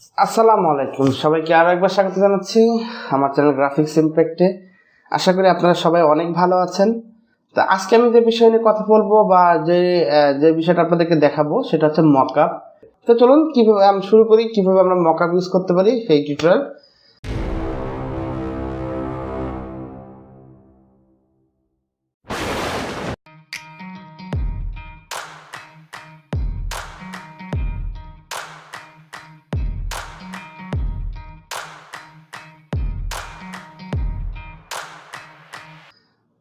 আসসালামু আলাইকুম, সবাইকে আরও একবার স্বাগত জানাচ্ছি আমার চ্যানেল গ্রাফিক্স ইম্প্যাক্টে। আশা করি আপনারা সবাই অনেক ভালো আছেন। তো আজকে আমি যে বিষয় নিয়ে কথা বলবো বা যে বিষয়টা আপনাদেরকে দেখাবো সেটা হচ্ছে মকআপ। তো চলুন কীভাবে আমি শুরু করি, কীভাবে আমরা মকআপ ইউজ করতে পারি সেই টিউটোরিয়াল।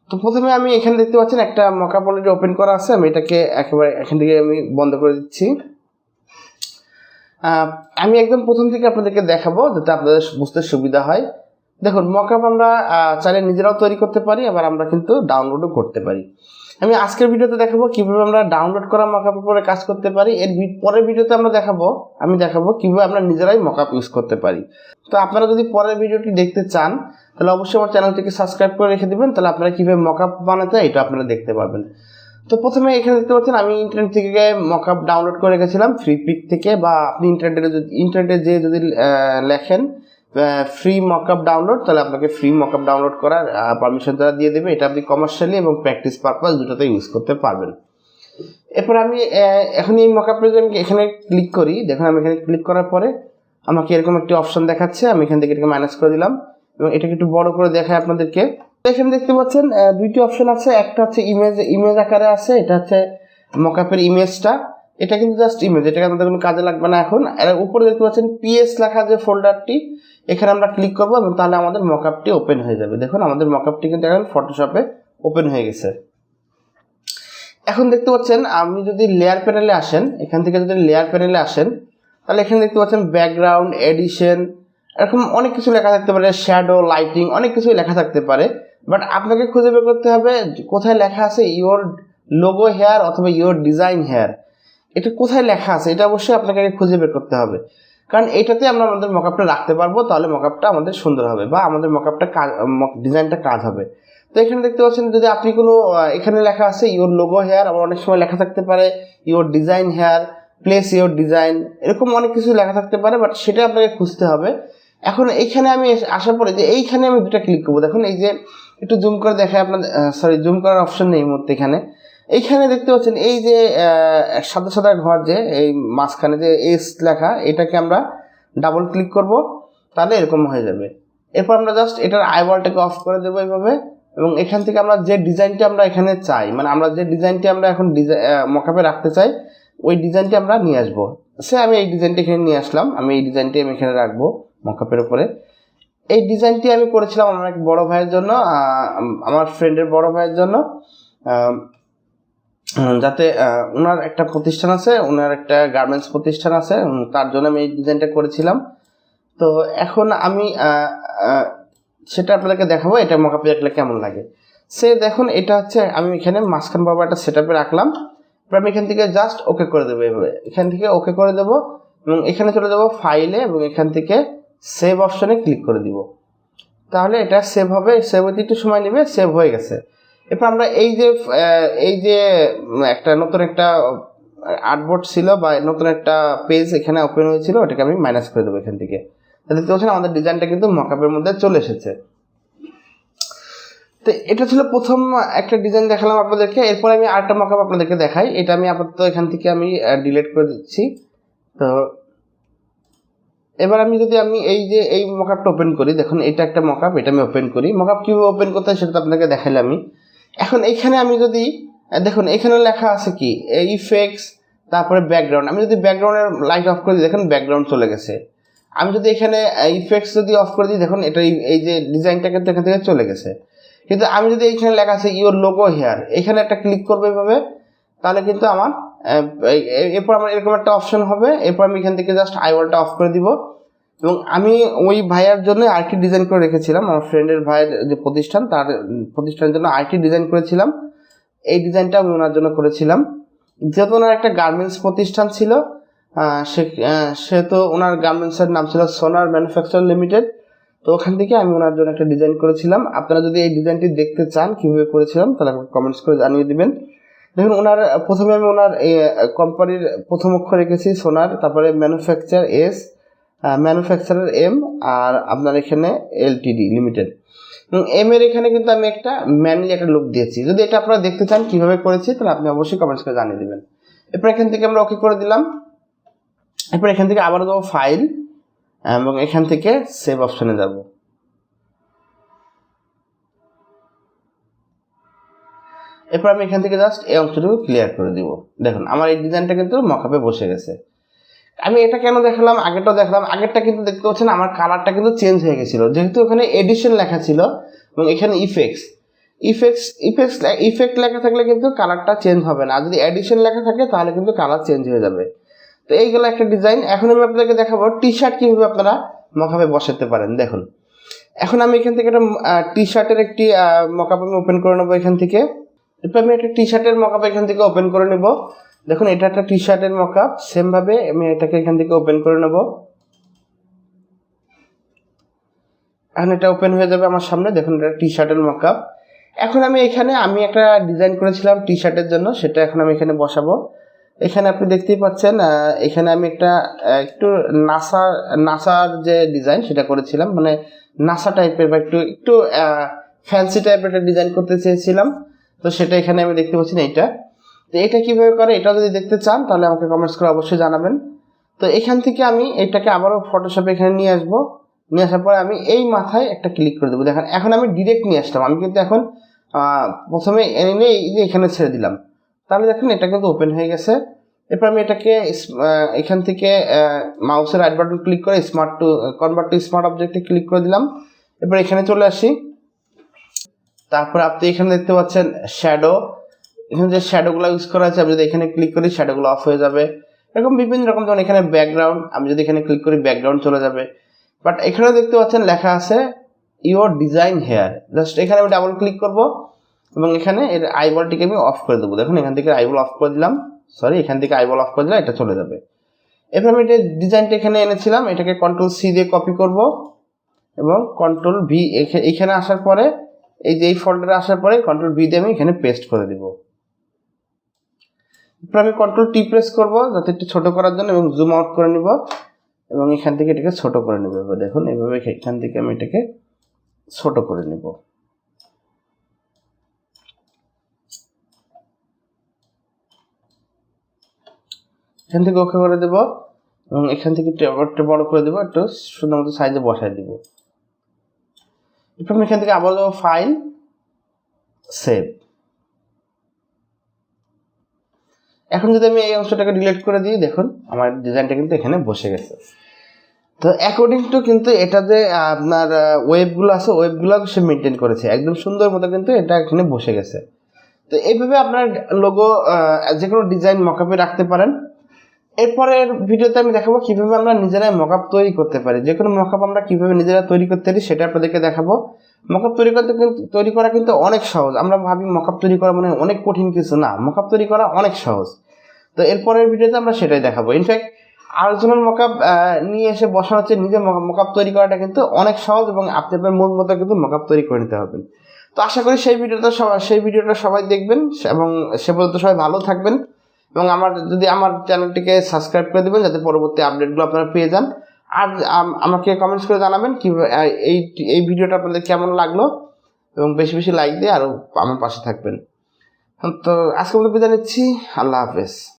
তো প্রথমে আমি এখানে দেখতে পাচ্ছেন একটা মকআপ অলরেডি ওপেন করা আছে। আমি এটাকে একেবারে এখান থেকে আমি বন্ধ করে দিচ্ছি। আমি একদম প্রথম থেকে আপনাদেরকে দেখাবো যাতে আপনাদের বুঝতে সুবিধা হয়। দেখুন, মকআপ আমরা চাইলে নিজেরাও তৈরি করতে পারি, আবার আমরা কিন্তু ডাউনলোডও করতে পারি। আমি আজকের ভিডিওতে দেখাবো কিভাবে আমরা ডাউনলোড করা মকআপ উপরে কাজ করতে পারি। এর পরের ভিডিওতে আমি দেখাবো কিভাবে আমরা নিজেরাই মকআপ ইউজ করতে পারি। তো আপনারা যদি পরের ভিডিওটি দেখতে চান তাহলে অবশ্যই আমার চ্যানেলটিকে সাবস্ক্রাইব করে রেখে দিবেন, তাহলে আপনারা কিভাবে মকআপ বানাতে এটা আপনারা দেখতে পারবেন। তো প্রথমে এখানে দেখতে পাচ্ছেন আমি ইন্টারনেট থেকে মকআপ ডাউনলোড করে রেখেছিলাম ফ্রি পিক থেকে, বা আপনি ইন্টারনেটে যে যদি লেখেন ফ্রি মকআপ ডাউনলোড, তাহলে আপনাকে ফ্রি মকআপ ডাউনলোড করার পারমিশন তারা দিয়ে দেবে। এটা আপনি কমার্শিয়ালি এবং প্র্যাকটিস পারপাস দুটোতে ইউজ করতে পারবেন। এরপর আমি এখন এই মকআপে যদি আমি এখানে ক্লিক করি, দেখুন আমি এখানে ক্লিক করার পরে আমাকে এরকম একটি অপশন দেখাচ্ছে। আমি এখান থেকে এটাকে মাইনাস করে দিলাম এবং এটাকে একটু বড় করে দেখায় আপনাদেরকে। এখানে দেখতে পাচ্ছেন দুইটি অপশন আছে। একটা হচ্ছে ইমেজ আকারে আছে, এটা হচ্ছে মকআপের ইমেজটা। এটা কিন্তু জাস্ট ইমেজ, এটাকে আমাদের কোনো কাজে লাগবে না এখন। এর উপরে দেখতে পাচ্ছেন পিএস লেখা যে ফোল্ডারটি, এখানে আমরা ক্লিক করবো এবং তাহলে আমাদের মকআপটি ওপেন হয়ে যাবে। দেখুন আমাদের মকআপটি কিন্তু এখন ফটোশপে ওপেন হয়ে গেছে। এখন দেখতে পাচ্ছেন আপনি যদি লেয়ার প্যানেলে আসেন, এখান থেকে যদি লেয়ার প্যানেলে আসেন তাহলে এখানে দেখতে পাচ্ছেন ব্যাকগ্রাউন্ড, এডিশন, এরকম অনেক কিছু লেখা থাকতে পারে, শ্যাডো, লাইটিং, অনেক কিছুই লেখা থাকতে পারে। বাট আপনাকে খুঁজে বের করতে হবে কোথায় লেখা আছে ইওর লোগো হেয়ার অথবা ইওর ডিজাইন হেয়ার। এটা কোথায় লেখা আছে এটা অবশ্যই আপনাকে খুঁজে বের করতে হবে, কারণ এটাতে আমরা আমাদের মকআপটা রাখতে পারবো, তাহলে মকআপটা আমাদের সুন্দর হবে বা আমাদের মকআপটা ডিজাইনটা কাজ হবে। তো এখানে দেখতে পাচ্ছেন যদি আপনি কোনো এখানে লেখা আছে ইওর লোগো হেয়ার, আবার অনেক সময় লেখা থাকতে পারে your design here, place your design, এরকম অনেক কিছু লেখা থাকতে পারে, বাট সেটা আপনাকে খুঁজতে হবে। এখন এইখানে আমি আসার পরে যে এইখানে আমি দুটা ক্লিক করবো, দেখুন এই যে একটু জুম করে দেখায় আপনাদের, জুম করার অপশন নেই এই মুহূর্তে। এইখানে দেখতে পাচ্ছেন এই যে সাদা সাদা ঘর, যে এই মাঝখানে যে এস লেখা, এটাকে আমরা ডাবল ক্লিক করব, তাহলে এরকম হয়ে যাবে। এরপর আমরা জাস্ট এটার আইবলটাকে অফ করে দেবো এইভাবে, এবং এখান থেকে আমরা যে ডিজাইনটি আমরা এখানে চাই, মানে আমরা যে ডিজাইনটি আমরা এখন মকআপে রাখতে চাই ওই ডিজাইনটি আমরা নিয়ে আসবো। আমি এই ডিজাইনটি এখানে নিয়ে আসলাম, আমি এই ডিজাইনটি আমি এখানে রাখবো মকআপের উপরে। এই ডিজাইনটি আমি করেছিলাম আমার এক বড় ভাইয়ের জন্য, আমার ফ্রেন্ডের বড় ভাইয়ের জন্য, যাতে ওনার একটা প্রতিষ্ঠান আছে, ওনার একটা গার্মেন্টস প্রতিষ্ঠান আছে, তার জন্য আমি এই ডিজাইনটা করেছিলাম। তো এখন আমি সেটা আপনাদেরকে দেখাবো এটা মকআপে রাখলে কেমন লাগে। দেখুন এটা হচ্ছে আমি এখানে মাঝখান বরাবর একটা সেট আপে রাখলাম। এবার আমি এখান থেকে জাস্ট ওকে করে দেবো এইভাবে, এখান থেকে ওকে করে দেবো এবং এখানে চলে যাবো ফাইলে এবং এখান থেকে সেভ অপশনে ক্লিক করে দিব। তাহলে এটা সেভ হবে, সেভ হতে একটু সময় নেবে, সেভ হয়ে গেছে। এরপর আমরা এই যে নতুন একটা আর্টবোর্ড ছিল বা নতুন একটা পেজ এখানে ওপেন হয়েছিল, ওটাকে আমি মাইনাস করে দেবো এখান থেকে। দেখতে পাচ্ছেন আমাদের ডিজাইনটা কিন্তু মকআপের মধ্যে চলে এসেছে। তো এটা ছিল প্রথম একটা ডিজাইন দেখালাম আপনাদেরকে। এরপর আমি আরেকটা মকআপ আপনাদেরকে দেখাই। এটা আমি আপাতত এখান থেকে আমি ডিলিট করে দিচ্ছি। তো এবার আমি এই মকআপটা ওপেন করি, দেখুন এটা একটা মকআপ, এটা আমি ওপেন করি। মকআপ কীভাবে ওপেন করতে হয় সেটা আপনাকে দেখাইলাম আমি। এখন এইখানে আমি যদি দেখুন এখানে লেখা আছে কি ইফেক্টস, তারপরে ব্যাকগ্রাউন্ড। আমি যদি ব্যাকগ্রাউন্ডের লাইট অফ করে দিই, দেখুন ব্যাকগ্রাউন্ড চলে গেছে। আমি যদি এখানে ইফেক্টস যদি অফ করে দিই, দেখুন এটা এই যে ডিজাইনটা কিন্তু এখান থেকে চলে গেছে। কিন্তু আমি যদি এইখানে লেখা আছে ইওর লোগো হেয়ার, এখানে একটা ক্লিক করবো এভাবে, তাহলে কিন্তু আমার এরপর আমার এরকম একটা অপশন হবে। এরপর আমি এখান থেকে জাস্ট আইওয়ালটা অফ করে দিব এবং আমি ওই ভাইয়ার জন্য আরেকটি ডিজাইন করে রেখেছিলাম, আমার ফ্রেন্ডের ভাইয়ের যে প্রতিষ্ঠান, তার প্রতিষ্ঠানের জন্য আরেকটি ডিজাইন করেছিলাম। এই ডিজাইনটা আমি ওনার জন্য করেছিলাম। যেহেতু ওনার একটা গার্মেন্টস প্রতিষ্ঠান ছিল, সেহেতু ওনার গার্মেন্টসের নাম ছিল সোনার ম্যানুফ্যাকচার লিমিটেড। তো ওখান থেকে আমি ওনার জন্য একটা ডিজাইন করেছিলাম। আপনারা যদি এই ডিজাইনটি দেখতে চান কীভাবে করেছিলাম তাহলে আমাকে কমেন্টস করে জানিয়ে দিবেন। দেখুন প্রথমে আমি ওনার কোম্পানির প্রথম অক্ষর রেখেছি সোনার, তারপরে ম্যানুফ্যাকচার এস, ম্যানুফ্যাকচারার এম, আর আপনার এখানে এলটিডি লিমিটেড, এবং এম এর এখানে কিন্তু আমি একটা ম্যানুয়ালি একটা লুক দিয়েছি। যদি এটা আপনারা দেখতে চান কীভাবে করেছি তাহলে আপনি অবশ্যই কমেন্টস করে জানিয়ে দেবেন। এরপর এখান থেকে আমরা ওকে করে দিলাম। এরপর এখান থেকে আবার যাবো ফাইল এবং এখান থেকে সেভ অপশনে যাব। এরপর আমি এখান থেকে জাস্ট এই অংশটুকু ক্লিয়ার করে দিব। দেখুন আমার এই ডিজাইনটা কিন্তু মকআপে বসে গেছে। আমি এটা কেন দেখালাম, আগেরটাও দেখালাম, আগেরটা কিন্তু দেখতে পাচ্ছেন আমার কালারটা কিন্তু চেঞ্জ হয়ে গেছিলো, যেহেতু ওখানে এডিশন লেখা ছিল এবং এখানে ইফেক্ট লেখা থাকলে কিন্তু কালারটা চেঞ্জ হবে না, আর যদি এডিশন লেখা থাকে তাহলে কিন্তু কালার চেঞ্জ হয়ে যাবে। তো এইগুলো একটা ডিজাইন। এখন আমি আপনাদেরকে দেখাবো টি শার্ট কীভাবে আপনারা মকআপে বসাতে পারেন। দেখুন এখন আমি এখান থেকে একটা টি শার্টের একটি মকআপ আমি ওপেন করে নেবো এখান থেকে। এরপর আমি একটা টি শার্টের মকআপ এখান থেকে ওপেন করে নেব। দেখুন এটা একটা টি শার্টের মকআপ, সেমভাবে আমি এটাকে এখান থেকে ওপেন করে নেব। এখন এটা ওপেন হয়ে যাবে আমার সামনে। দেখুন এটা টি শার্টের মকআপ। এখন আমি এখানে একটা ডিজাইন করেছিলাম টি শার্টের জন্য, সেটা এখন আমি এখানে বসাবো। এখানে আপনি দেখতেই পাচ্ছেন এখানে আমি একটু নাসার যে ডিজাইন সেটা করেছিলাম, মানে নাসা টাইপের বা একটু ফ্যান্সি টাইপের একটা ডিজাইন করতে চেয়েছিলাম। তো সেটা এখানে আমি দেখতে পাচ্ছি না এইটা। তো এটা কীভাবে করে এটা যদি দেখতে চান তাহলে আমাকে কমেন্টস করে অবশ্যই জানাবেন। তো এখান থেকে আমি এটাকে আবারও ফটোশপে এখানে নিয়ে আসবো। নিয়ে আসার পরে আমি এই মাথায় একটা ক্লিক করে দেবো। দেখেন এখন আমি ডিরেক্ট নিয়ে আসলাম, আমি কিন্তু এখন প্রথমে এনে এই যে এখানে ছেড়ে দিলাম, তাহলে দেখেন এটা কিন্তু ওপেন হয়ে গেছে। এরপর আমি এটাকে এখান থেকে মাউসের রাইট বাটন ক্লিক করে কনভার্ট টু স্মার্ট অবজেক্টে ক্লিক করে দিলাম। এরপর এখানে চলে আসি। তারপর আপনি এখানে দেখতে পাচ্ছেন শ্যাডো, এখানে যে শ্যাডোগুলো ইউজ করা আছে আমি যদি এখানে ক্লিক করি শ্যাডোগুলো অফ হয়ে যাবে। এরকম বিভিন্ন রকম, যেমন এখানে ব্যাকগ্রাউন্ড, আমি যদি এখানে ক্লিক করি ব্যাকগ্রাউন্ড চলে যাবে। বাট এখানে দেখতে পাচ্ছেন লেখা আছে ইওর ডিজাইন হেয়ার, জাস্ট এখানে আমি ডাবল ক্লিক করব এবং এখানে এর আইবলটিকে আমি অফ করে দেবো। দেখুন এখান থেকে আইবল অফ করে দিলাম, এখান থেকে আইবল অফ করে দিলাম, এটা চলে যাবে। এরপর আমি এটা ডিজাইনটা এখানে এনেছিলাম, এটাকে কন্ট্রোল সি দিয়ে কপি করব এবং কন্ট্রোল ভি এখানে আসার পরে এই যে এই ফোল্ডারে আসার পরে কন্ট্রোল ভি দিয়ে আমি এখানে পেস্ট করে দিব। এরপর আমি কন্ট্রোল টি প্রেস করব যাতে একটু ছোট করার জন্য এবং জুম আউট করে নিব এবং এখান থেকে এটাকে ছোট করে নেব। দেখুন এইভাবে এখান থেকে আমি এটাকে ছোট করে নেব। এখান থেকে ওকে করে দেব এবং এখান থেকে একটু বড় করে দেবো, একটু সুন্দর মতো সাইজে বসাই দিব। এরপর আমি এখান থেকে আবার যাবো ফাইল, সেভ। এখন যদি আমি এই অংশটাকে ডিলিট করে দিই, দেখুন আমার ডিজাইনটা কিন্তু এখানে বসে গেছে। তো অ্যাকর্ডিং টু কিন্তু এটা যে আপনার ওয়েবগুলো আছে ওয়েবগুলো সে মেনটেন করেছে একদম সুন্দর মতো, কিন্তু এটা এখানে বসে গেছে। তো এইভাবে আপনার লোগো যে কোনো ডিজাইন মকআপে রাখতে পারেন। এরপরের ভিডিওতে আমি দেখাবো কীভাবে আমরা নিজেরাই মকআপ তৈরি করতে পারি। যে কোনো মকআপ আমরা কীভাবে নিজেরা তৈরি করতে পারি সেটা আপনাদেরকে দেখাবো। মকআপ তৈরি করা কিন্তু অনেক সহজ। আমরা ভাবি মকআপ তৈরি করা মানে অনেক কঠিন কিছু না, মকআপ তৈরি করা অনেক সহজ। তো এরপরের ভিডিওতে আমরা সেটাই দেখাবো। ইনফ্যাক্ট আরেকজনের মকআপ নিয়ে এসে বসানো হচ্ছে, নিজে মকআপ তৈরি করাটা কিন্তু অনেক সহজ এবং আপনি আপনার মন মতো কিন্তু মকআপ তৈরি করে নিতে পারবেন। তো আশা করি সেই ভিডিওটা সবাই দেখবেন এবং সে পর্যন্ত সবাই ভালো থাকবেন এবং আমার চ্যানেলটিকে সাবস্ক্রাইব করে দেবেন যাতে পরবর্তী আপডেটগুলো আপনারা পেয়ে যান। আর আমাকে কমেন্টস করে জানাবেন কি এই ভিডিওটা আপনাদের কেমন লাগলো এবং বেশি বেশি লাইক দিয়ে আরও আমার পাশে থাকবেন। তো আজকে মতো বিদায় নিচ্ছি, আল্লাহ হাফেজ।